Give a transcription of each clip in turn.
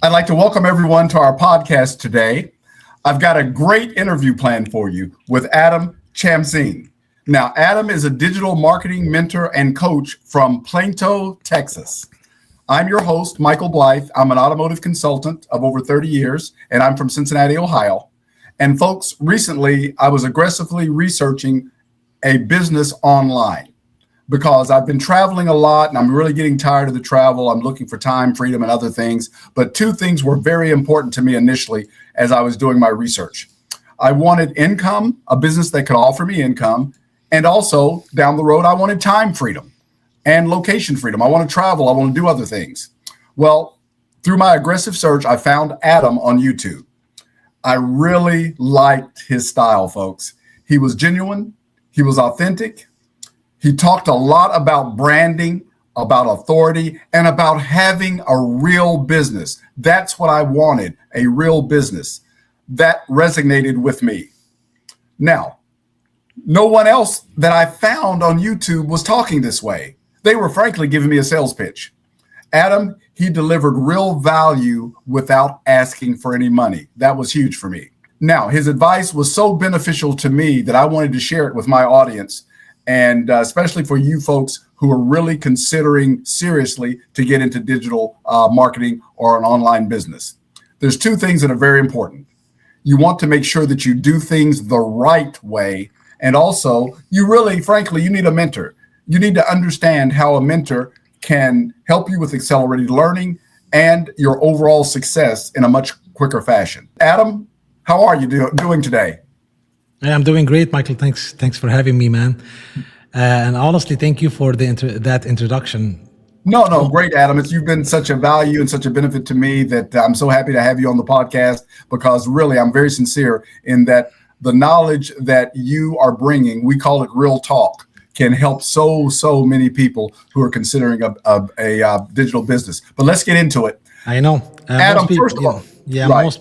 I'd like to welcome everyone to our podcast today. I've got a great interview planned for you with Adam Chamsine. Now, Adam is a digital marketing mentor and coach from Plano, Texas. I'm your host, Michael Blythe. I'm an automotive consultant of over 30 years, and I'm from Cincinnati, Ohio. And folks, recently I was aggressively researching a business online because I've been traveling a lot and I'm really getting tired of the travel. I'm looking for time, freedom, and other things. But two things were very important to me initially as I was doing my research. I wanted income, a business that could offer me income. And also down the road, I wanted time freedom and location freedom. I want to travel. I want to do other things. Well, through my aggressive search, I found Adam on YouTube. I really liked his style, folks. He was genuine. He was authentic. He talked a lot about branding, about authority, and about having a real business. That's what I wanted, a real business. That resonated with me. Now, no one else that I found on YouTube was talking this way. They were frankly giving me a sales pitch. Adam, he delivered real value without asking for any money. That was huge for me. Now, his advice was so beneficial to me that I wanted to share it with my audience, and especially for you folks who are really considering seriously to get into digital marketing or an online business. There's two things that are very important. You want to make sure that you do things the right way. And also, you really, frankly, you need a mentor. You need to understand how a mentor can help you with accelerated learning and your overall success in a much quicker fashion. Adam, how are you doing today? Yeah, I'm doing great, Michael. Thanks for having me, man. And honestly, thank you for that introduction. No, great, Adam. You've been such a value and such a benefit to me that I'm so happy to have you on the podcast, because really, I'm very sincere in that the knowledge that you are bringing, we call it real talk, can help so many people who are considering a digital business. But let's get into it. I know. Adam, first of all, yeah, right. Most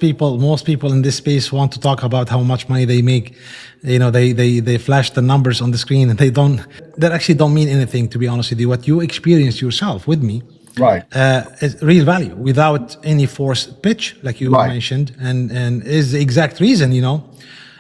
people in this space want to talk about how much money they make. You know, they flash the numbers on the screen, and that actually don't mean anything, to be honest with you. What you experience yourself with me, right, is real value without any forced pitch, like you mentioned, and is the exact reason,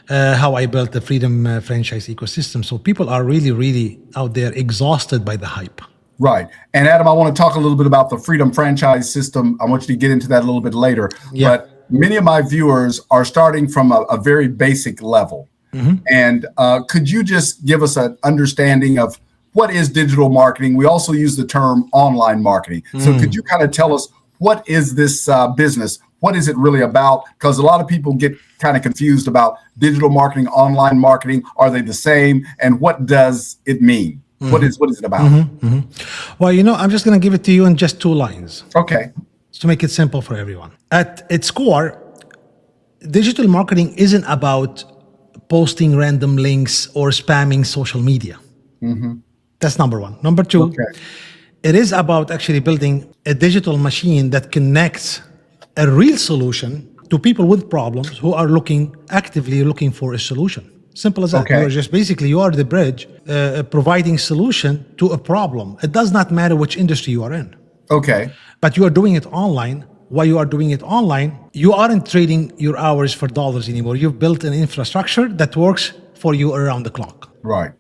how I built the Freedom franchise ecosystem. So people are really out there exhausted by the hype. Right. And Adam, I want to talk a little bit about the Freedom franchise system. I want you to get into that a little bit later. Yeah. But many of my viewers are starting from a very basic level. Mm-hmm. And could you just give us an understanding of what is digital marketing? We also use the term online marketing. So could you kind of tell us, what is this business? What is it really about? Because a lot of people get kind of confused about digital marketing, online marketing. Are they the same? And what does it mean? Mm-hmm. What is it about? Mm-hmm. Mm-hmm. Well, I'm just going to give it to you in just 2 lines. Okay. To make it simple for everyone. At its core, digital marketing isn't about posting random links or spamming social media. Mm-hmm. That's number 1. Number 2, okay, it is about actually building a digital machine that connects a real solution to people with problems who are actively looking for a solution. Simple as that. Okay. You are the bridge, providing solution to a problem. It does not matter which industry you are in. Okay. But you are doing it online. While you are doing it online, you aren't trading your hours for dollars anymore. You've built an infrastructure that works for you around the clock. Right.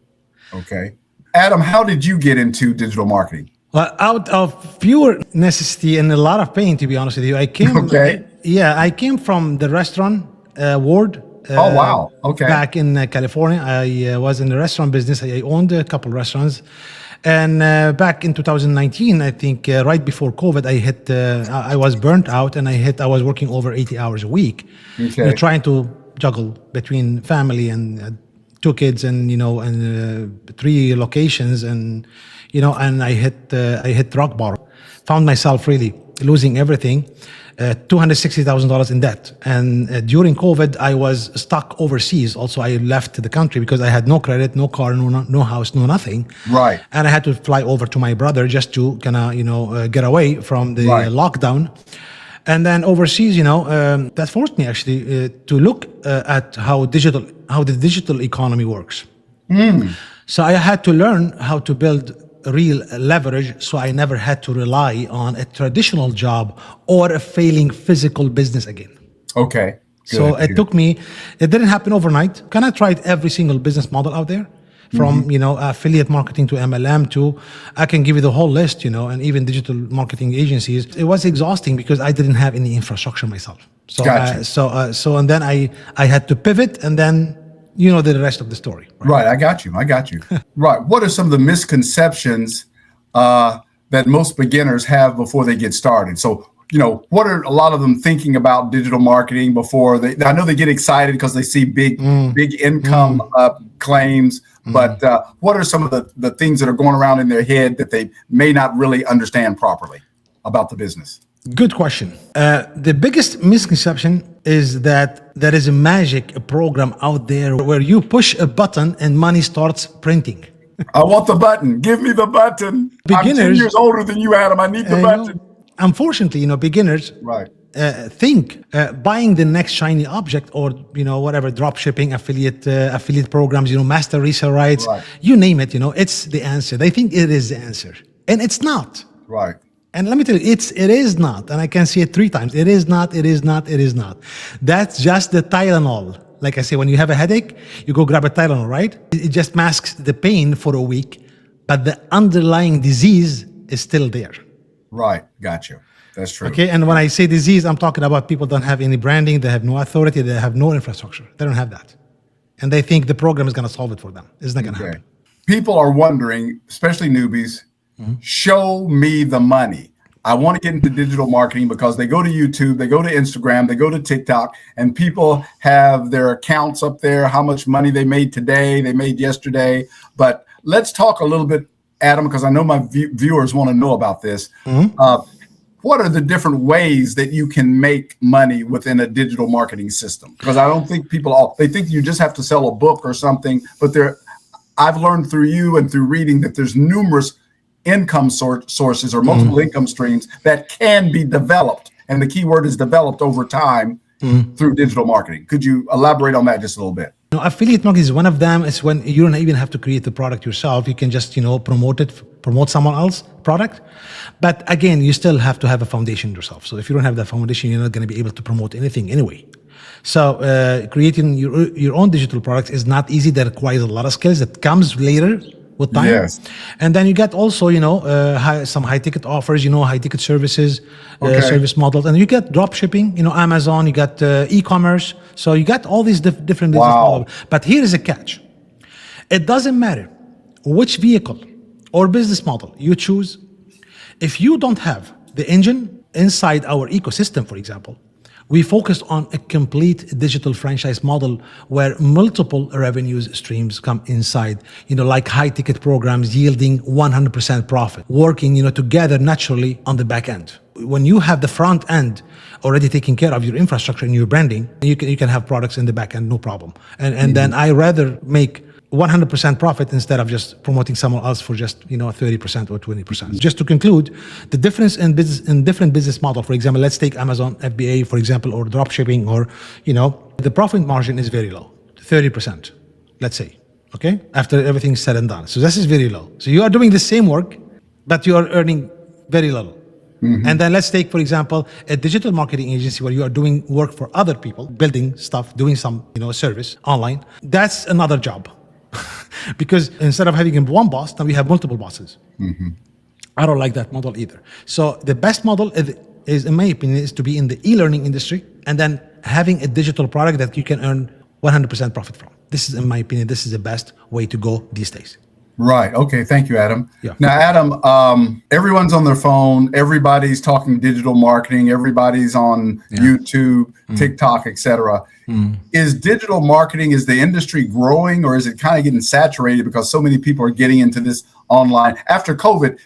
Okay. Adam, how did you get into digital marketing? Well, out of pure necessity and a lot of pain, to be honest with you. I came from the restaurant world. Oh, wow. Okay. Back in California, I was in the restaurant business. I owned a couple restaurants. And back in 2019, I think right before COVID, I was burnt out, and I was working over 80 hours a week. Okay. Trying to juggle between family and 2 kids and 3 locations, and I hit rock bottom. Found myself really losing everything. $260,000 in debt. And during COVID, I was stuck overseas. Also, I left the country because I had no credit, no car, no house, no nothing. Right. And I had to fly over to my brother just to kind of, get away from the lockdown. And then overseas, that forced me actually to look at how the digital economy works. So I had to learn how to build real leverage, so I never had to rely on a traditional job or a failing physical business again. Okay. So it took me, it didn't happen overnight. Can I tried every single business model out there? From, affiliate marketing to MLM to, I can give you the whole list, and even digital marketing agencies. It was exhausting because I didn't have any infrastructure myself. So, Gotcha. and then I had to pivot, and then, the rest of the story. Right. I got you. Right. What are some of the misconceptions that most beginners have before they get started? So, what are a lot of them thinking about digital marketing before I know they get excited because they see big income claims, but what are some of the things that are going around in their head that they may not really understand properly about the business? Good question. The biggest misconception is that there is a magic program out there where you push a button and money starts printing. I want the button. Give me the button. I'm 10 years older than you, Adam. I need the button. Unfortunately, beginners right. Think buying the next shiny object or, whatever, drop shipping, affiliate programs, master resale rights, you name it, it's the answer. They think it is the answer. And it's not. Right. And let me tell you, it is not. And I can see it 3 times. It is not, it is not, it is not. That's just the Tylenol. Like I say, when you have a headache, you go grab a Tylenol, right? It just masks the pain for a week, but the underlying disease is still there. Right. Gotcha. That's true. Okay. And when I say disease, I'm talking about people don't have any branding. They have no authority. They have no infrastructure. They don't have that. And they think the program is going to solve it for them. It's not going to happen. People are wondering, especially newbies, show me the money. I want to get into digital marketing because they go to YouTube, they go to Instagram, they go to TikTok, and people have their accounts up there, how much money they made today, they made yesterday. But let's talk a little bit, Adam, because I know my viewers want to know about this. What are the different ways that you can make money within a digital marketing system? Because I don't think they think you just have to sell a book or something, but I've learned through you and through reading that there's numerous income sources or multiple income streams that can be developed. And the key word is developed over time through digital marketing. Could you elaborate on that just a little bit? Affiliate marketing is one of them. It's when you don't even have to create the product yourself. You can just, promote someone else's product. But again, you still have to have a foundation yourself. So if you don't have that foundation, you're not going to be able to promote anything anyway. So creating your own digital products is not easy. That requires a lot of skills. That comes later with time. Yes. And then you get also, some high ticket offers, high ticket services, service models. And you get drop shipping, Amazon, you got e-commerce. So you got all these different business models. But here is a catch. It doesn't matter which vehicle or business model you choose. If you don't have the engine inside our ecosystem, for example, we focused on a complete digital franchise model where multiple revenues streams come inside, like high ticket programs yielding 100% profit, working, together naturally on the back end. When you have the front end already taking care of your infrastructure and your branding, you can have products in the back end, no problem. And then I rather make 100% profit instead of just promoting someone else for just 30% or 20%. Just to conclude, the difference in different business model. For example, let's take Amazon FBA, for example, or drop shipping, or the profit margin is very low, 30%, let's say. Okay, after everything's said and done. So this is very low. So you are doing the same work, but you are earning very little. And then let's take, for example, a digital marketing agency where you are doing work for other people, building stuff, doing some service online. That's another job. Because instead of having one boss, now we have multiple bosses. I don't like that model either. So the best model is, in my opinion, is to be in the e-learning industry and then having a digital product that you can earn 100% profit from. This is, in my opinion, this is the best way to go these days. Right. Okay. Thank you, Adam. Yeah. Now, Adam, everyone's on their phone. Everybody's talking digital marketing. Everybody's on YouTube, TikTok, etc. Is digital marketing, is the industry growing, or is it kind of getting saturated because so many people are getting into this online? After COVID,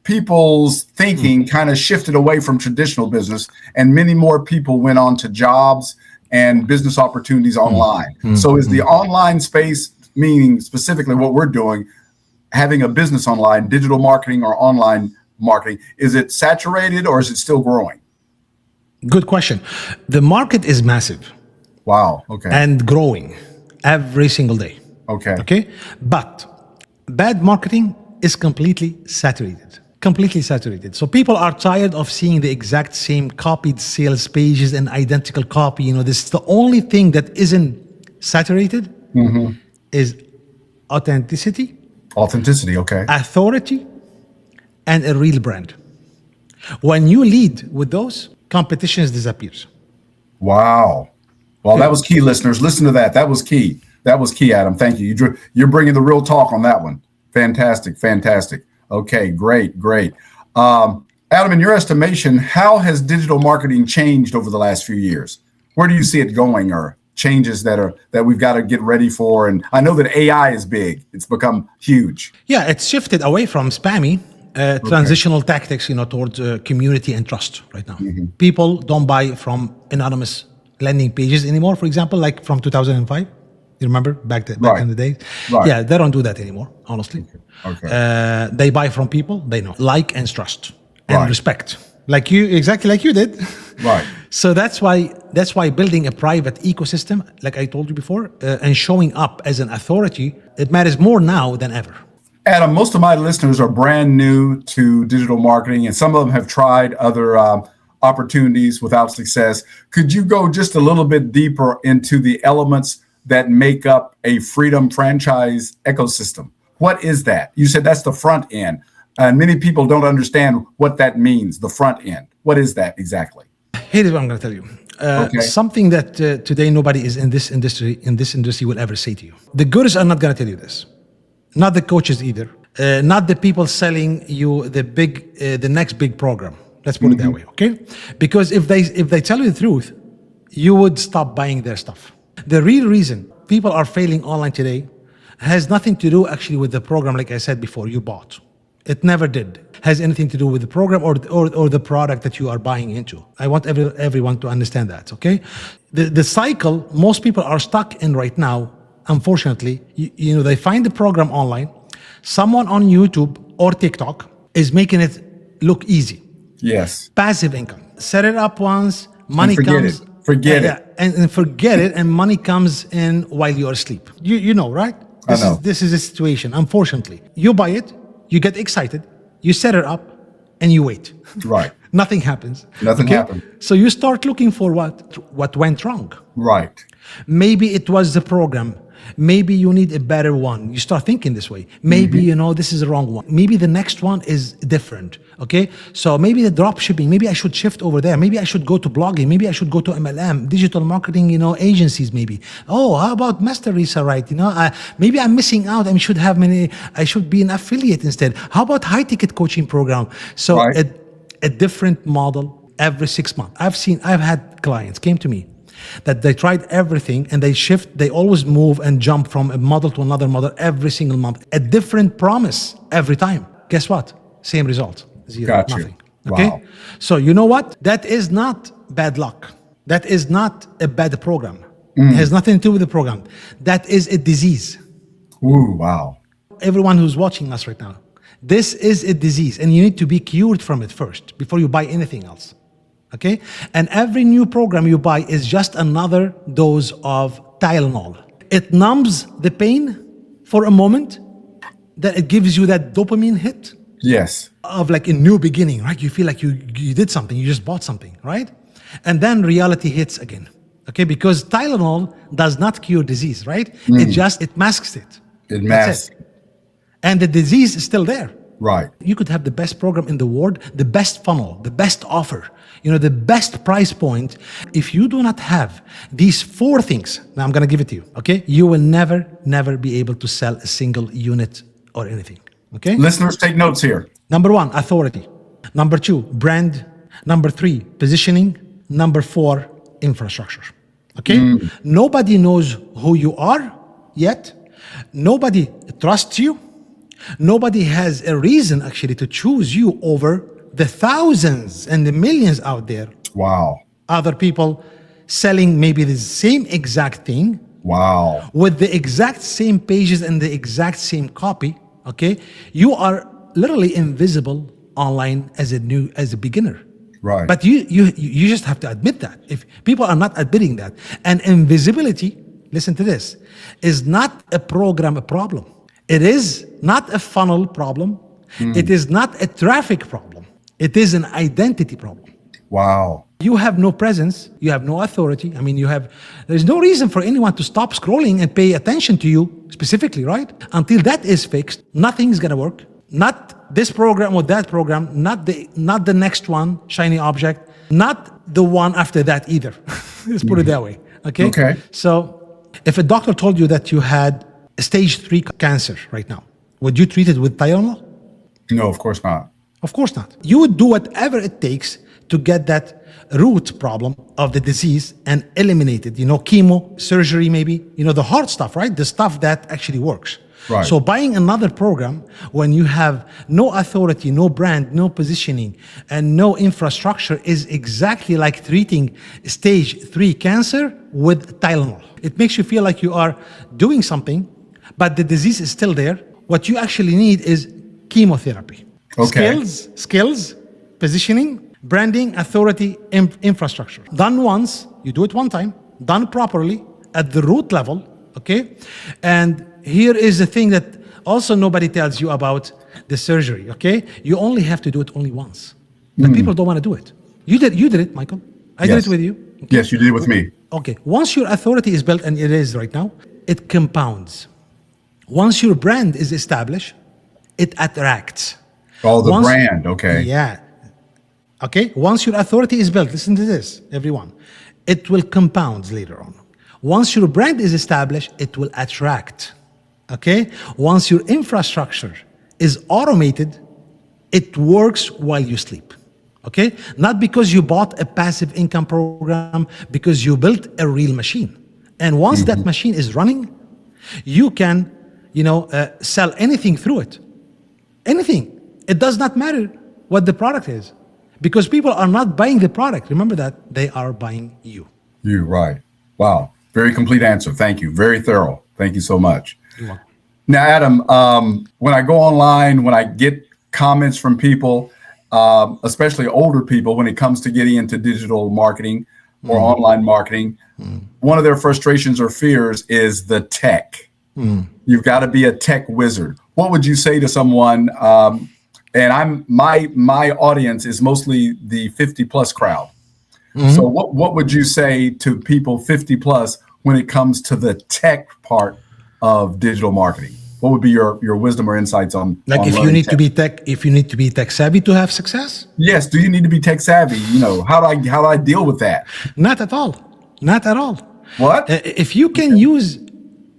people's thinking kind of shifted away from traditional business, and many more people went on to jobs and business opportunities online. So is the online space, meaning specifically what we're doing, having a business online, digital marketing or online marketing, is it saturated or is it still growing? Good question. The market is massive. Wow. Okay. And growing every single day. Okay. Okay. But bad marketing is completely saturated. Completely saturated. So people are tired of seeing the exact same copied sales pages and identical copy. This is the only thing that isn't saturated is authenticity, Okay. authority, and a real brand. When you lead with those, competitions disappears. Wow. Well, that was key, listeners. Listen to that. That was key. That was key, Adam. Thank you. You're bringing the real talk on that one. Fantastic. Fantastic. Okay, great, great. Adam, in your estimation, how has digital marketing changed over the last few years? Where do you see it going, or changes that we've got to get ready for? And I know that AI is big. It's become huge. Yeah, it's shifted away from spammy transitional tactics, towards community and trust right now. People don't buy from anonymous landing pages anymore, for example, like from 2005. You remember back in the day? Right. Yeah, they don't do that anymore, honestly. Okay. They buy from people they know, like and trust and Right. respect, exactly like you did. Right. So that's why building a private ecosystem, like I told you before, and showing up as an authority, it matters more now than ever. Adam, most of my listeners are brand new to digital marketing, and some of them have tried other opportunities without success. Could you go just a little bit deeper into the elements that make up a freedom franchise ecosystem? What is that? You said that's the front end, and many people don't understand what that means, the front end. What is that exactly? Here's what I'm going to tell you. Something that today nobody is in this industry will ever say to you. The gurus are not going to tell you this. Not the coaches either. Not the people selling you the next big program. Let's put it that way, okay? Because if they tell you the truth, you would stop buying their stuff. The real reason people are failing online today has nothing to do actually with the program, like I said before, you bought. It never did. Has anything to do with the program or the product that you are buying into. I want everyone to understand that, okay? The cycle most people are stuck in right now, unfortunately, they find the program online. Someone on YouTube or TikTok is making it look easy. Yes. Passive income. Set it up once, money comes. Forget it. And forget it, and money comes in while you're asleep. You know, right? This is a situation, unfortunately. You buy it, you get excited, you set it up, and you wait. Right. Nothing happens. Nothing happened. So you start looking for what went wrong. Right. Maybe it was the program. Maybe you need a better one. You start thinking this way. Maybe, this is the wrong one. Maybe the next one is different, okay? So maybe the drop shipping, maybe I should shift over there. Maybe I should go to blogging. Maybe I should go to MLM, digital marketing, agencies maybe. Oh, how about Master Risa, right? Maybe I'm missing out. I should be an affiliate instead. How about high ticket coaching program? So a different model every 6 months. I've had clients came to me that they tried everything and they always move and jump from a model to another model every single month. A different promise every time. Guess what? Same result. Zero. Nothing. Okay? Wow. So you know what? That is not bad luck. That is not a bad program. It has nothing to do with the program. That is a disease. Ooh, wow. Everyone who's watching us right now, this is a disease and you need to be cured from it first before you buy anything else. Okay? And every new program you buy is just another dose of Tylenol. It numbs the pain for a moment, that it gives you that dopamine hit. Yes. Of like a new beginning, right? You feel like you did something, you just bought something, right? And then reality hits again. Okay? Because Tylenol does not cure disease, right? It masks it. It masks. And the disease is still there. Right. You could have the best program in the world, the best funnel, the best offer, the best price point. If you do not have these 4 things, now I'm going to give it to you, okay? You will never be able to sell a single unit or anything, okay? Listeners, take notes here. Number 1, authority. Number 2, brand. Number 3, positioning. Number 4, infrastructure, okay? Nobody knows who you are yet. Nobody trusts you. Nobody has a reason actually to choose you over the thousands and the millions out there. Wow. Other people selling maybe the same exact thing. Wow. With the exact same pages and the exact same copy, okay? You are literally invisible online as a beginner. Right. But you just have to admit that. If people are not admitting that, and invisibility, listen to this, is not a problem. It is not a funnel problem. It is not a traffic problem. It is an identity problem. Wow. You have no presence. You have no authority. I mean, there's no reason for anyone to stop scrolling and pay attention to you specifically, right? Until that is fixed, nothing's going to work. Not this program or that program, not the next one, shiny object, not the one after that either. Let's put it that way. Okay. So if a doctor told you that you had stage 3 cancer right now, would you treat it with Tylenol? No, of course not. Of course not. You would do whatever it takes to get that root problem of the disease and eliminate it. Chemo, surgery maybe, the hard stuff, right? The stuff that actually works. Right. So buying another program when you have no authority, no brand, no positioning, and no infrastructure is exactly like treating stage 3 cancer with Tylenol. It makes you feel like you are doing something, but the disease is still there. What you actually need is chemotherapy. Okay. Skills, positioning, branding, authority, infrastructure. Done once, you do it one time, done properly at the root level, okay? And here is the thing that also nobody tells you about the surgery, okay? You only have to do it only once. But people don't want to do it. You did it, Michael. I did it with you. Okay. Yes, you did it with me. Okay, once your authority is built, and it is right now, it compounds. Once your brand is established, it attracts. Oh, the brand, okay. Yeah. Okay, once your authority is built, listen to this, everyone. It will compound later on. Once your brand is established, it will attract. Okay? Once your infrastructure is automated, it works while you sleep. Okay? Not because you bought a passive income program, because you built a real machine. And once that machine is running, you can, sell anything through it. Anything. It does not matter what the product is, because people are not buying the product. Remember that. They are buying you. You, right. Wow. Very complete answer. Thank you. Very thorough. Thank you so much. You're welcome. Now, Adam, when I go online, when I get comments from people, especially older people, when it comes to getting into digital marketing or online marketing, one of their frustrations or fears is the tech. You've got to be a tech wizard. What would you say to someone? And my audience is mostly the 50 plus crowd. So what would you say to people 50 plus when it comes to the tech part of digital marketing? What would be your wisdom or insights on if you need to be tech savvy to have success? Yes. Do you need to be tech savvy? How do I deal with that? Not at all. Not at all. What? If you can use,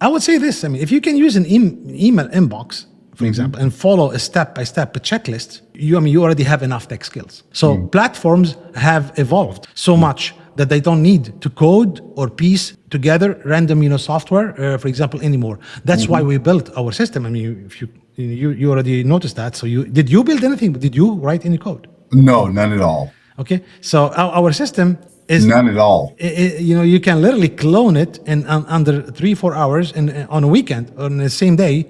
I would say this. If you can use an email inbox, for example, and follow a step-by-step checklist, you already have enough tech skills. So platforms have evolved so much that they don't need to code or piece together random, software, for example, anymore. That's why we built our system. If you already noticed that. So did you build anything? Did you write any code? No, none at all. Okay, so our system is none at all. You can literally clone it in under 3-4 hours on a weekend on the same day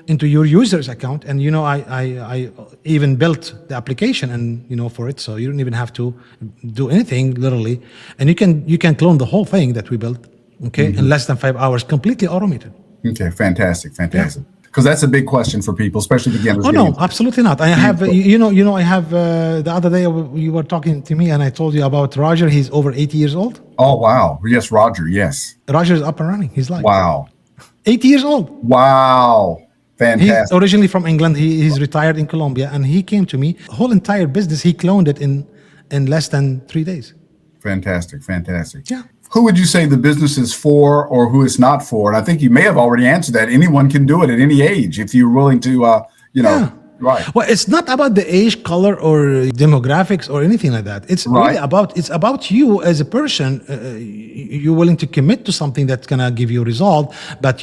into your user's account. And I even built the application and for it, so you don't even have to do anything literally, and you can clone the whole thing that we built, in less than 5 hours, completely automated. Okay, fantastic. Because that's a big question for people, especially beginners. Oh no, absolutely not. I have I have the other day you were talking to me and I told you about Roger. He's over 80 years old. Oh wow, yes, Roger, yes. Roger's up and running. He's like, wow, 80 years old. Wow. Fantastic. He's originally from England. He's retired in Colombia, and he came to me. Whole entire business, he cloned it in less than 3 days. Fantastic. Yeah. Who would you say the business is for, or who it's not for? And I think you may have already answered that. Anyone can do it at any age if you're willing to, Yeah. Right. Well, it's not about the age, color, or demographics or anything like that. It's really about you as a person. You're willing to commit to something that's gonna give you a result. But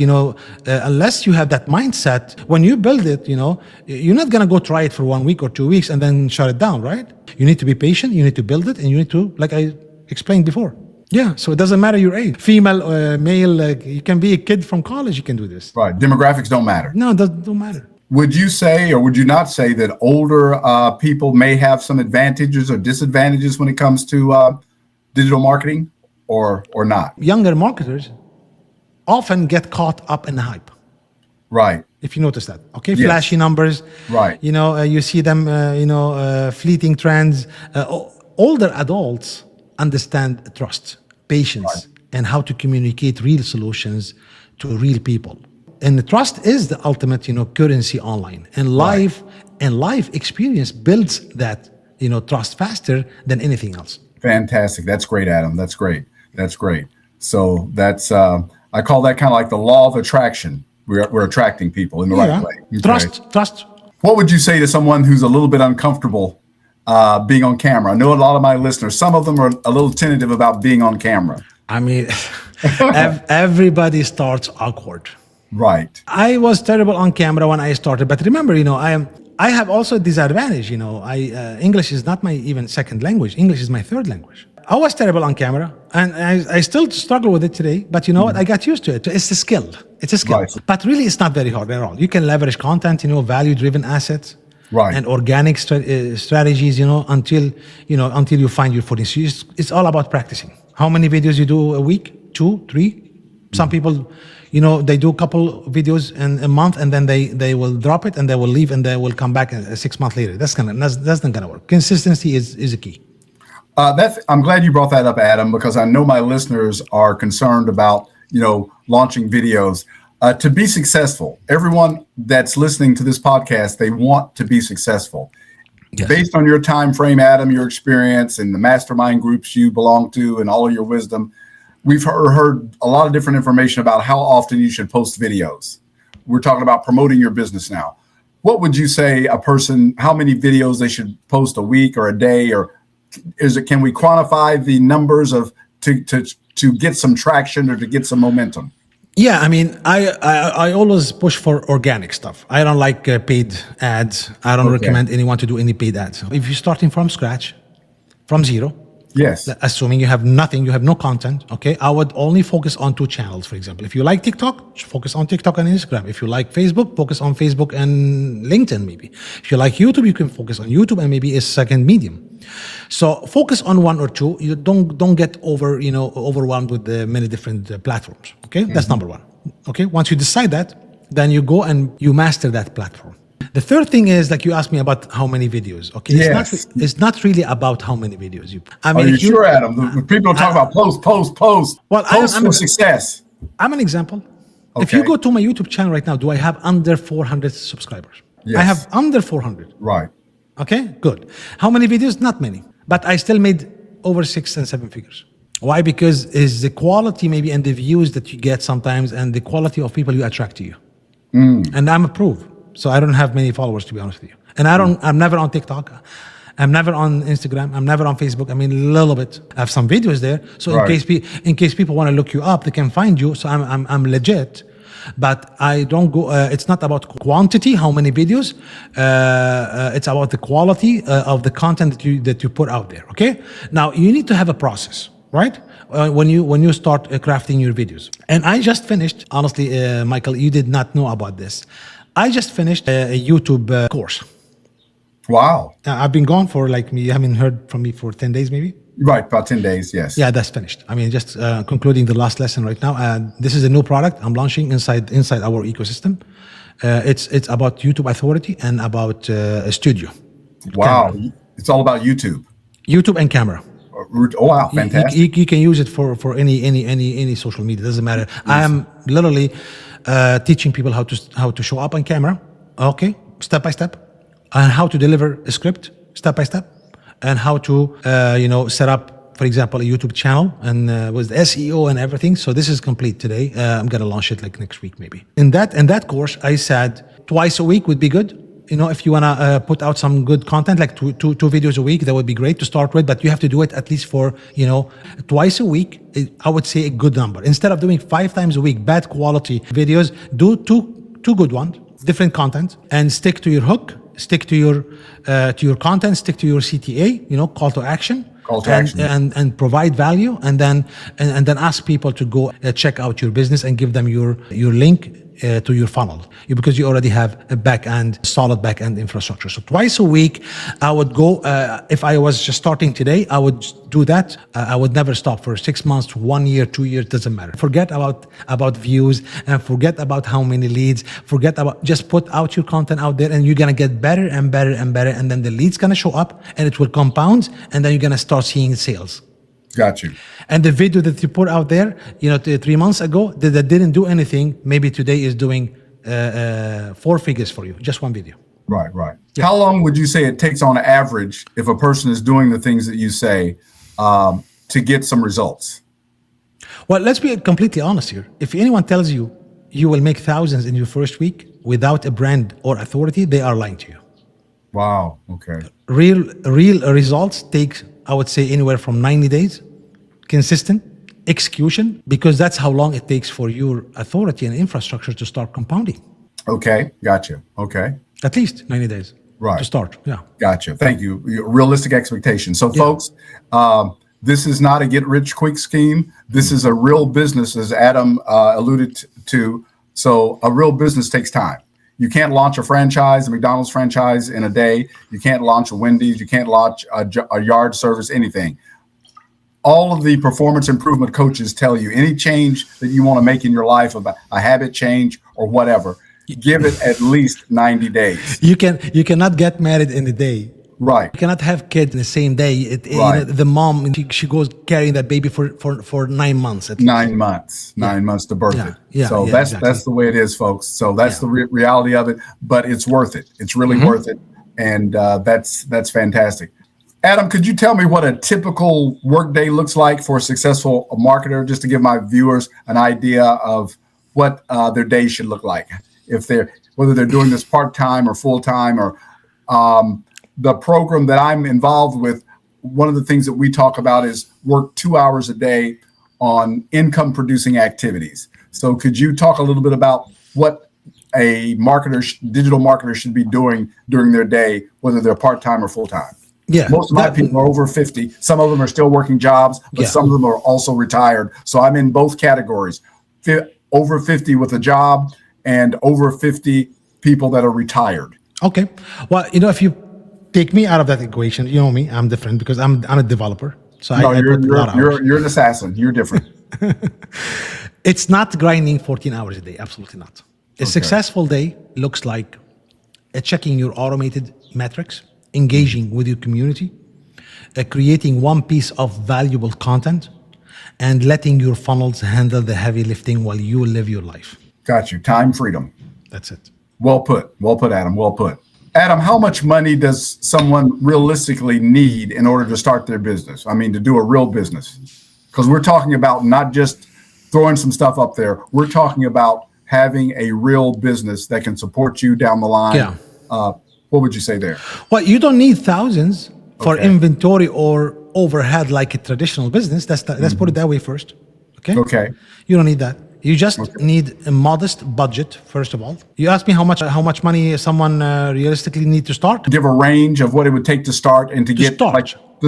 unless you have that mindset, when you build it, you're not gonna go try it for 1 week or 2 weeks and then shut it down, right? You need to be patient. You need to build it, and you need to, like I explained before. Yeah, so it doesn't matter your age, female, male. You can be a kid from college. You can do this. Right. Demographics don't matter. No, it don't matter. Would you say, or would you not say, that older people may have some advantages or disadvantages when it comes to digital marketing, or not? Younger marketers often get caught up in the hype. Right. If you notice that, okay, Yes. flashy numbers, Right. you see them, fleeting trends. Older adults understand trust, Right. patience, and how to communicate real solutions to real people. And the trust is the ultimate, currency online. And Right. life experience builds that, trust faster than anything else. Fantastic. That's great, Adam. That's great. That's great. So that's I call that kind of like the law of attraction. We're attracting people in the right Yeah, way. Okay. trust. What would you say to someone who's a little bit uncomfortable being on camera? I know a lot of my listeners, some of them are a little tentative about being on camera. I mean, everybody starts awkward. Right. I was terrible on camera when I started, but remember, I have also a disadvantage. English is not my even second language. English is my third language. I was terrible on camera, and I still struggle with it today. But you know what? I got used to it. It's a skill. It's a skill. Right. But really, it's not very hard at all. You can leverage content, value-driven assets, Right. and organic strategies. Until you find your footing. So it's all about practicing. How many videos you do a week? 2, 3. Some people, they do a couple videos in a month, and then they will drop it, and they will leave, and they will come back 6 months later. That's not gonna work. Consistency is a key. I'm glad you brought that up, Adam, because I know my listeners are concerned about launching videos. To be successful, everyone that's listening to this podcast, they want to be successful. Yes. Based on your time frame, Adam, your experience, and the mastermind groups you belong to, and all of your wisdom, we've heard a lot of different information about how often you should post videos. We're talking about promoting your business now. What would you say how many videos they should post a week or a day, or can we quantify the numbers to get some traction or to get some momentum? Yeah, I mean, I always push for organic stuff. I don't like paid ads. I don't recommend anyone to do any paid ads. If you're starting from scratch, from zero, yes, assuming you have nothing, you have no content, okay, I would only focus on 2 channels, for example. If you like TikTok, focus on TikTok and Instagram. If you like Facebook, focus on Facebook and LinkedIn, maybe. If you like YouTube, you can focus on YouTube and maybe a second medium. So focus on 1 or 2. You don't get overwhelmed with the many different platforms. Okay, that's number 1. Okay, once you decide that, then you go and you master that platform. The third thing is, like, you asked me about how many videos. Okay, yes. It's not really about how many videos you. I mean, are you sure, Adam? The people talk about post. Well, post for success. I'm an example. Okay. If you go to my YouTube channel right now, do I have under 400 subscribers? Yes. I have under 400. Right. Okay, good. How many videos? Not many. But I still made over 6 and 7 figures. Why? Because it's the quality maybe and the views that you get sometimes, and the quality of people you attract to you. And I'm a proof. So I don't have many followers, to be honest with you. And I'm never on TikTok. I'm never on Instagram. I'm never on Facebook. I mean, a little bit. I have some videos there. So right. in case people want to look you up, they can find you. So I'm legit. But I don't go. It's not about quantity, how many videos. It's about the quality of the content that you put out there. Okay. Now you need to have a process, right? When you start crafting your videos. And I just finished. Honestly, Michael, you did not know about this. I just finished a YouTube course. Wow. I've been gone for you haven't heard from me for 10 days, maybe. Right, about 10 days, yes. Yeah, that's finished. I mean, just concluding the last lesson right now. This is a new product I'm launching inside our ecosystem. It's about YouTube authority and about a studio. Wow, camera. It's all about YouTube. YouTube and camera. Oh wow, fantastic! You can use it for any social media. Doesn't matter. Yes. I am literally teaching people how to show up on camera. Okay, step by step, and how to deliver a script step by step. And how to, set up, for example, a YouTube channel and with SEO and everything. So this is complete today. I'm gonna launch it next week, maybe. In that course, I said twice a week would be good. If you wanna put out some good content, like two videos a week, that would be great to start with. But you have to do it at least for twice a week. I would say a good number. Instead of doing 5 times a week bad quality videos, do two good ones, different content, and stick to your hook. Stick to your content, stick to your CTA, call to action. And provide value, and then ask people to go check out your business and give them your link to your funnel because you already have a solid back end infrastructure. So twice a week, I would go. If I was just starting today, I would do that. I would never stop for 6 months, 1 year, 2 years, doesn't matter. Forget about views and forget about how many leads. Forget about, just put out your content out there, and you're gonna get better and better and better. And then the leads gonna show up, and it will compound, and then you're gonna start seeing sales. Got you. And the video that you put out there, 3 months ago, that didn't do anything, maybe today is doing 4 figures for you. Just one video. Right. Yeah. How long would you say it takes on average if a person is doing the things that you say to get some results? Well, let's be completely honest here. If anyone tells you you will make thousands in your first week without a brand or authority, they are lying to you. Wow. Okay. Real results take, I would say, anywhere from 90 days, consistent execution, because that's how long it takes for your authority and infrastructure to start compounding. Okay. Gotcha. Okay. At least 90 days. Right. To start. Yeah. Gotcha. Thank you. Realistic expectations. So folks, this is not a get rich quick scheme. This is a real business, as Adam alluded to. So a real business takes time. You can't launch a franchise, a McDonald's franchise, in a day. You can't launch a Wendy's. You can't launch a yard service, anything. All of the performance improvement coaches tell you any change that you want to make in your life, about a habit change or whatever, give it at least 90 days. You cannot get married in a day. Right. You cannot have kids in the same day. Right. The mom, she goes carrying that baby for 9 months. At least. 9 months. 9 months to birth it. Yeah. So that's the way it is, folks. So that's the reality of it. But it's worth it. It's really worth it, and that's fantastic. Adam, could you tell me what a typical workday looks like for a successful marketer, just to give my viewers an idea of what their day should look like, whether they're doing this part-time or full-time, or the program that I'm involved with. One of the things that we talk about is work 2 hours a day on income-producing activities. So could you talk a little bit about what a digital marketer should be doing during their day, whether they're part-time or full-time? Yeah. Most of my people are over 50. Some of them are still working jobs, but some of them are also retired. So I'm in both categories, over 50 with a job and over 50 people that are retired. Okay. Well, if you take me out of that equation, you know me, I'm different because I'm a developer. So you're an assassin. You're different. It's not grinding 14 hours a day. Absolutely not. A successful day looks like checking your automated metrics, engaging with your community, creating one piece of valuable content, and letting your funnels handle the heavy lifting while you live your life. Got you. Time freedom. That's it. Well put. Well put, Adam. Well put. Adam, how much money does someone realistically need in order to start their business? I mean, to do a real business? Because we're talking about not just throwing some stuff up there. We're talking about having a real business that can support you down the line. Yeah. What would you say there? Well, you don't need thousands for inventory or overhead like a traditional business. Let's put it that way first. Okay. You don't need that. You just need a modest budget, first of all. You asked me how much money someone realistically need to start. Give a range of what it would take to start and to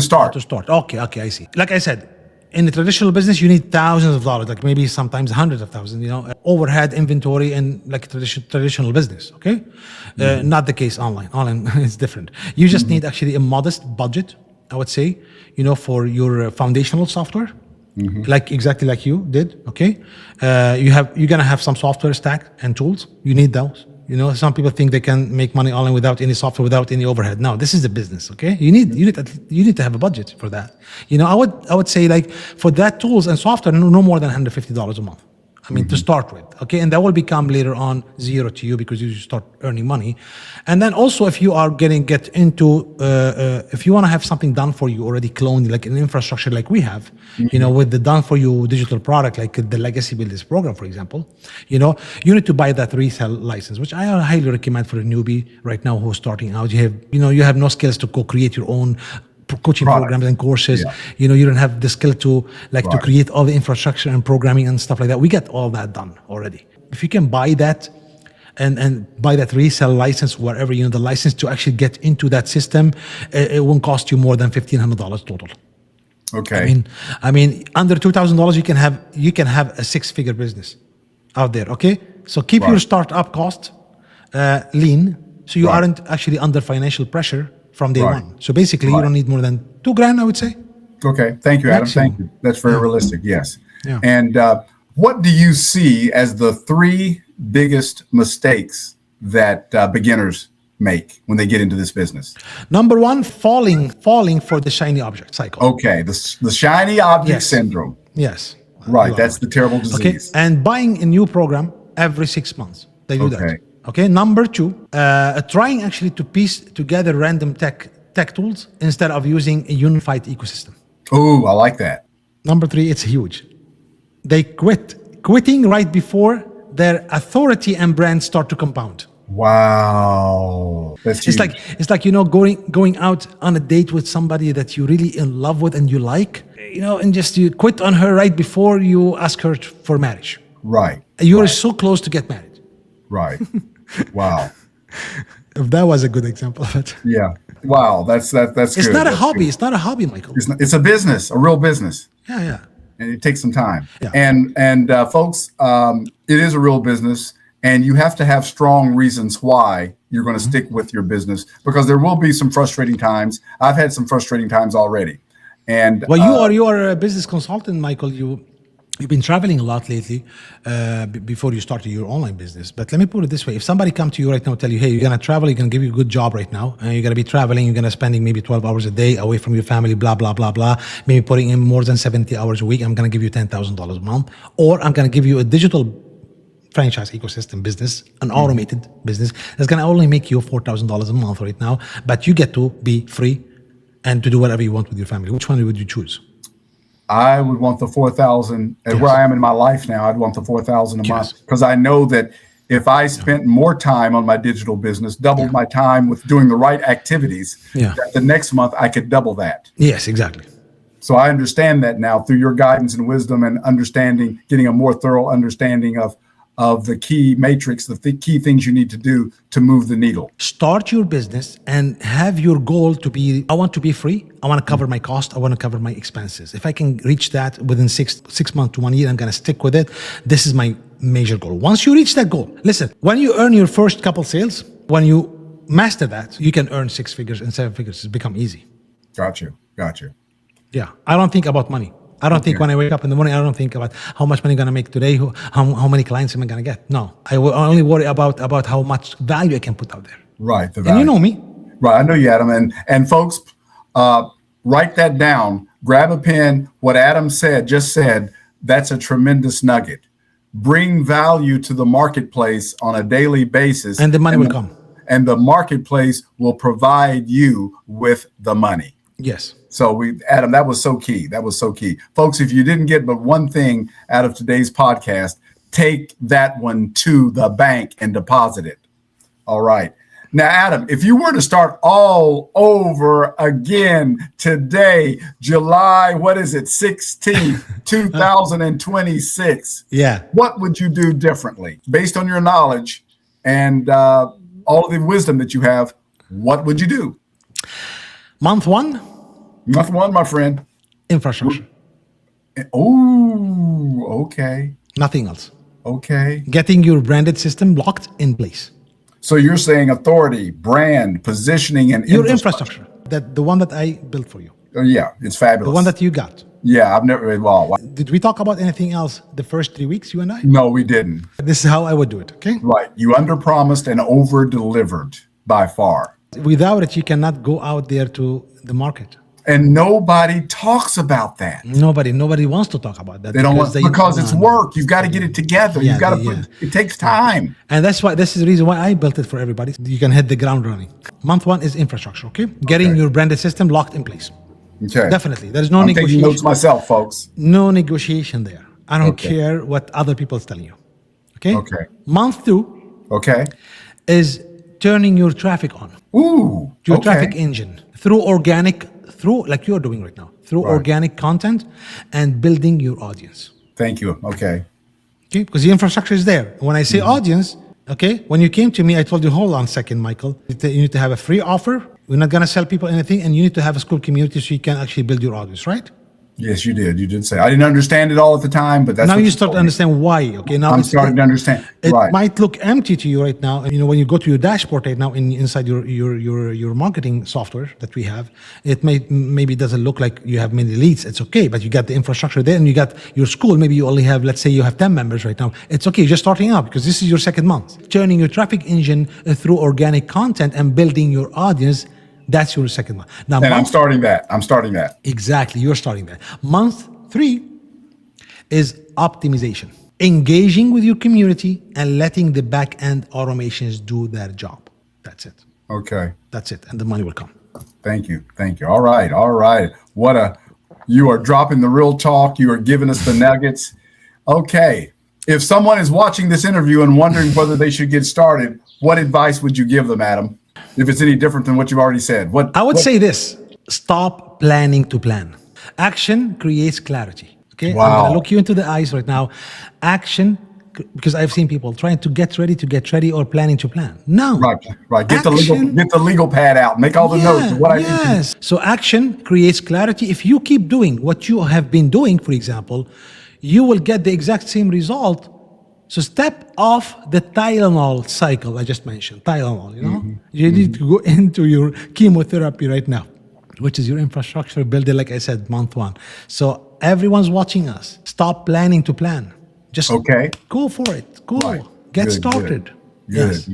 start. To start. Okay, I see. Like I said, in the traditional business, you need thousands of dollars, like maybe sometimes hundreds of thousands, overhead, inventory, and like traditional business, okay? Not the case online. Online is different. You just need actually a modest budget, I would say, for your foundational software, exactly like you did, okay? You're gonna have some software stack and tools. You need those. Some people think they can make money online without any software, without any overhead. No, this is a business, okay? You need to have a budget for that. I would say, like, for that tools and software, no more than $150 a month. I mean, to start with, okay? And that will become later on zero to you because you start earning money. And then also, if you are if you want to have something done for you already cloned, like an infrastructure like we have, with the done for you digital product, like the Legacy Builders program, for example, you need to buy that resale license, which I highly recommend for a newbie right now who's starting out. You have no skills to create your own coaching programs and courses. You don't have the skill to to create all the infrastructure and programming and stuff like that. We get all that done already. If you can buy that and buy that resale license, wherever, the license to actually get into that system, it won't cost you more than $1,500 total. Okay. I mean, under $2,000, you can have a 6-figure business. out there. Okay, so keep your startup cost lean, so you aren't actually under financial pressure from day one. So basically, you don't need more than $2,000, I would say. Okay, thank you, Adam. Maximum. Thank you. That's very realistic. Yes. Yeah. And what do you see as the 3 biggest mistakes that beginners make when they get into this business? Number 1, falling for the shiny object cycle. Okay, the shiny object syndrome. Yes. Right, that's the terrible disease. Okay, and buying a new program every 6 months. They do that. Okay, number 2, trying actually to piece together random tech tools instead of using a unified ecosystem. Oh, I like that. Number 3, it's huge. They quitting right before their authority and brand start to compound. Wow, that's huge. It's like going out on a date with somebody that you're really in love with and you like, and just you quit on her right before you ask her for marriage. Right. You're so close to get married. Right. Wow. If that was a good example of it. Yeah. Wow. That's good. It's not a hobby. Good. It's not a hobby, Michael. It's a business, a real business. Yeah. And it takes some time. Yeah. And folks, it is a real business, and you have to have strong reasons why you're going to stick with your business, because there will be some frustrating times. I've had some frustrating times already. And you are a business consultant, Michael. You've been traveling a lot lately before you started your online business. But let me put it this way. If somebody come to you right now, tell you, hey, you're going to travel, you're going to give you a good job right now, and you're going to be traveling, you're going to spending maybe 12 hours a day away from your family, blah, blah, blah, blah, maybe putting in more than 70 hours a week, I'm going to give you $10,000 a month, or I'm going to give you a digital franchise ecosystem business, an automated business that's going to only make you $4,000 a month right now, but you get to be free and to do whatever you want with your family. Which one would you choose? I would want the 4,000. Yes. Where I am in my life now, I'd want the 4,000 a month, because I know that if I spent more time on my digital business, doubled my time with doing the right activities, that the next month I could double that. Yes, exactly. So I understand that now through your guidance and wisdom and understanding, getting a more thorough understanding of the key matrix, the key things you need to do to move the needle. Start your business and have your goal to be, I want to be free. I want to cover my cost. I want to cover my expenses. If I can reach that within six months to 1 year, I'm going to stick with it. This is my major goal. Once you reach that goal, listen, when you earn your first couple sales, when you master that, you can earn 6 figures and 7 figures. It's become easy. Got you. Yeah. I don't think about money. I don't think when I wake up in the morning, I don't think about how much money I'm going to make today, how many clients am I going to get. No, I will only worry about how much value I can put out there. Right. The value. And you know me. Right. I know you, Adam. And folks, write that down. Grab a pen. What Adam just said, that's a tremendous nugget. Bring value to the marketplace on a daily basis. And the money will come. And the marketplace will provide you with the money. Yes. So Adam, that was so key. Folks, if you didn't get but one thing out of today's podcast, take that one to the bank and deposit it. All right. Now, Adam, if you were to start all over again today, July, 16th, 2026. Yeah. What would you do differently based on your knowledge and all the wisdom that you have? What would you do? Month one, my friend. Infrastructure. Oh, okay. Nothing else. Okay. Getting your branded system locked in place. So you're saying authority, brand, positioning, and your infrastructure. The one that I built for you. Oh, yeah, it's fabulous. The one that you got. Yeah, I've never. Well, did we talk about anything else the first 3 weeks, you and I? No, we didn't. This is how I would do it. Okay. Right. You underpromised and over-delivered by far. Without it, you cannot go out there to the market. And nobody talks about that. Nobody wants to talk about that. They don't want, because it's work. You've got to get it together. You've got to it takes time. And this is the reason why I built it for everybody. You can hit the ground running. Month one is infrastructure, okay? Getting your branded system locked in place. Okay. Definitely. There's no I'm negotiation. taking notes myself, folks. No negotiation there. I don't care what other people is telling you. Okay? Okay. Month two is turning your traffic on. Ooh. Your traffic engine through like you're doing right now, through organic content and building your audience. Thank you. Okay, because the infrastructure is there. When I say audience, when you came to me, I told you, hold on a second, Michael. You need to have a free offer. We're not going to sell people anything, and you need to have a school community so you can actually build your audience, right? Yes, you did. You did say I didn't understand it all at the time, but that's Now what you start to told me. understand why. Okay, now I'm starting to understand. it Right. might look empty to you right now. And when you go to your dashboard right now inside your marketing software that we have, it maybe doesn't look like you have many leads. It's okay, but you got the infrastructure there, and you got your school. Maybe you only have, let's say, you have 10 members right now. It's okay, just starting out because this is your second month. Turning your traffic engine through organic content and building your audience. That's your second month. Now, And I'm starting that. I'm starting that. Exactly, you're starting that. Month 3 is optimization, engaging with your community and letting the back end automations do their job. That's it. Okay. That's it. And the money will come. Thank you. Thank you. All right. All right. You are dropping the real talk. You are giving us the nuggets. Okay. If someone is watching this interview and wondering whether they should get started, what advice would you give them, Adam? If it's any different than what you've already said. I would say this: stop planning to plan. Action creates clarity. Okay. Wow. I'm gonna look you into the eyes right now. Action, because I've seen people trying to get ready or planning to plan. No. Right. Get the legal pad out. Make all the notes of what I need to do. So action creates clarity. If you keep doing what you have been doing, for example, you will get the exact same result. So step off the Tylenol cycle I just mentioned. Tylenol, you need to go into your chemotherapy right now, which is your infrastructure building, like I said, month 1. So everyone's watching us. Stop planning to plan. Just go for it. Go. Right. Get started. Good.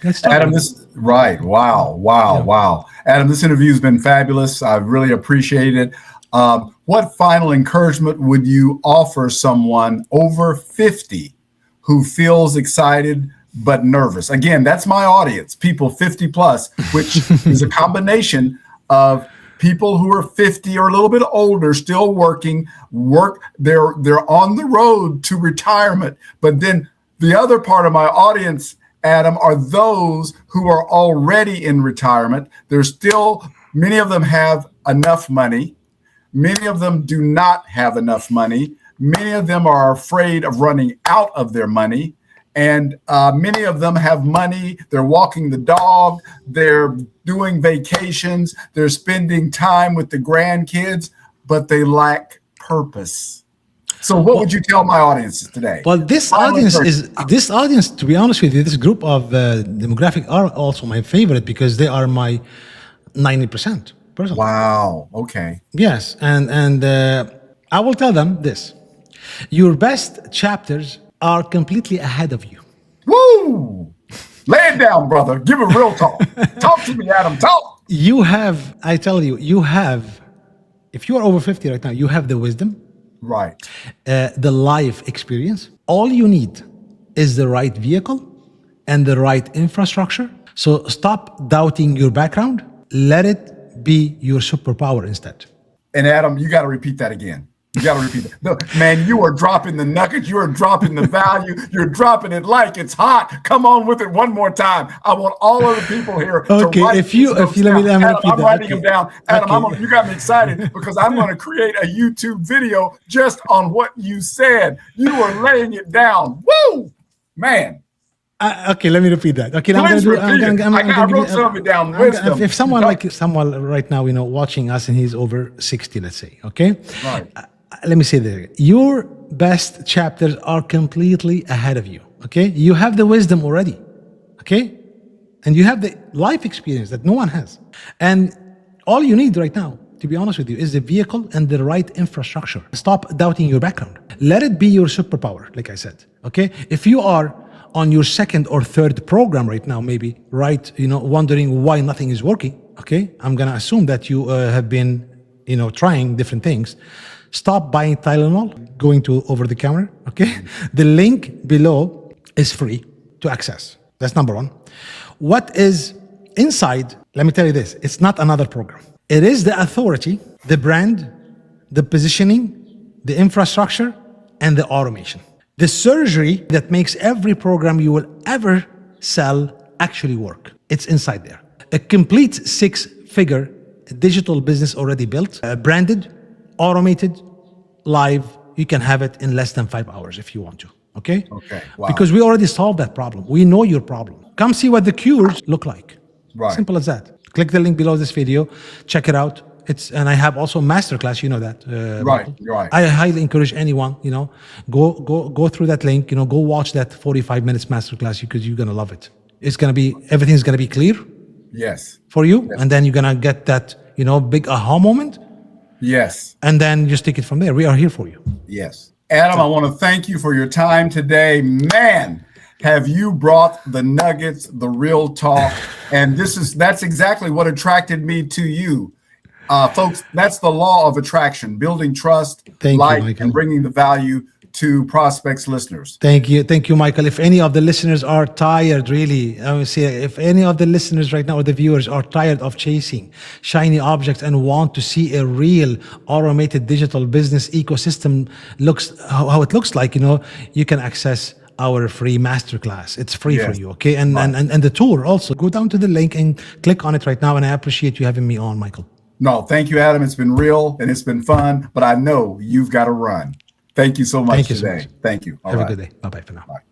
Get started. Adam, Wow. Adam, this interview has been fabulous. I really appreciate it. What final encouragement would you offer someone over 50 who feels excited but nervous? Again, that's my audience, people 50 plus, which is a combination of people who are 50 or a little bit older, still working. They're on the road to retirement. But then the other part of my audience, Adam, are those who are already in retirement. Many of them have enough money. Many of them do not have enough money. Many of them are afraid of running out of their money. And many of them have money. They're walking the dog. They're doing vacations. They're spending time with the grandkids, but they lack purpose. So what would you tell my audiences today? Well, this audience, to be honest with you, this group of demographic are also my favorite because they are my 90%. Personally. Wow. Okay. Yes. And I will tell them this. Your best chapters are completely ahead of you. Woo! Lay it down, brother. Give a real talk. Talk to me, Adam. Talk. If you are over 50 right now, you have the wisdom, right? The life experience. All you need is the right vehicle and the right infrastructure. So stop doubting your background. Let it be your superpower instead. And Adam, you got to repeat that again. You got to repeat that. No, man, you are dropping the nuggets. You are dropping the value. You're dropping it like it's hot. Come on with it one more time. I want all of the people here to write if you let me Adam, repeat I'm writing them down. Adam, you got me excited because I'm going to create a YouTube video just on what you said. You are laying it down. Woo, man. Let me repeat that. Okay, I wrote some of it down. If someone right now, watching us and he's over 60, let's say, okay? Right. Let me say that your best chapters are completely ahead of you, okay? You have the wisdom already, okay? And you have the life experience that no one has. And all you need right now, to be honest with you, is the vehicle and the right infrastructure. Stop doubting your background. Let it be your superpower, like I said, okay? If you are on your second or third program right now, maybe, right, wondering why nothing is working, okay? I'm gonna assume that you have been, trying different things. Stop buying Tylenol, going to over the counter, okay? The link below is free to access. That's number one. What is inside, let me tell you this, it's not another program. It is the authority, the brand, the positioning, the infrastructure, and the automation. The surgery that makes every program you will ever sell actually work. It's inside there. A complete 6-figure digital business already built, branded, automated, live. You can have it in less than 5 hours if you want to. Okay? Okay. Wow. Because we already solved that problem. We know your problem. Come see what the cures look like. Right. Simple as that. Click the link below this video. Check it out. and I have also masterclass. You know that, Right, Michael. right. I highly encourage anyone. Go through that link. Go watch that 45 minutes masterclass because you're gonna love it. Everything's gonna be clear Yes. for you, Yes. and then you're gonna get that big aha moment, Yes. and then just take it from there. We are here for you. Yes. Adam, I want to thank you for your time today. Man, have you brought the nuggets, the real talk, and that's exactly what attracted me to you. Folks, that's the law of attraction, building trust, Thank you, light, Michael. and bringing the value to prospects listeners. Thank you, Michael. If any of the listeners are tired, really, I would say, if any of the listeners right now or the viewers are tired of chasing shiny objects and want to see a real automated digital business ecosystem how it looks like, you can access our free masterclass. It's free for Yes. you, okay? And the tour also. Go down to the link and click on it right now. And I appreciate you having me on, Michael. No, thank you, Adam. It's been real and it's been fun, but I know you've got to run. Thank you so much Thank you so today. much. Thank you. All Have right. a good day. Bye-bye for now. Bye.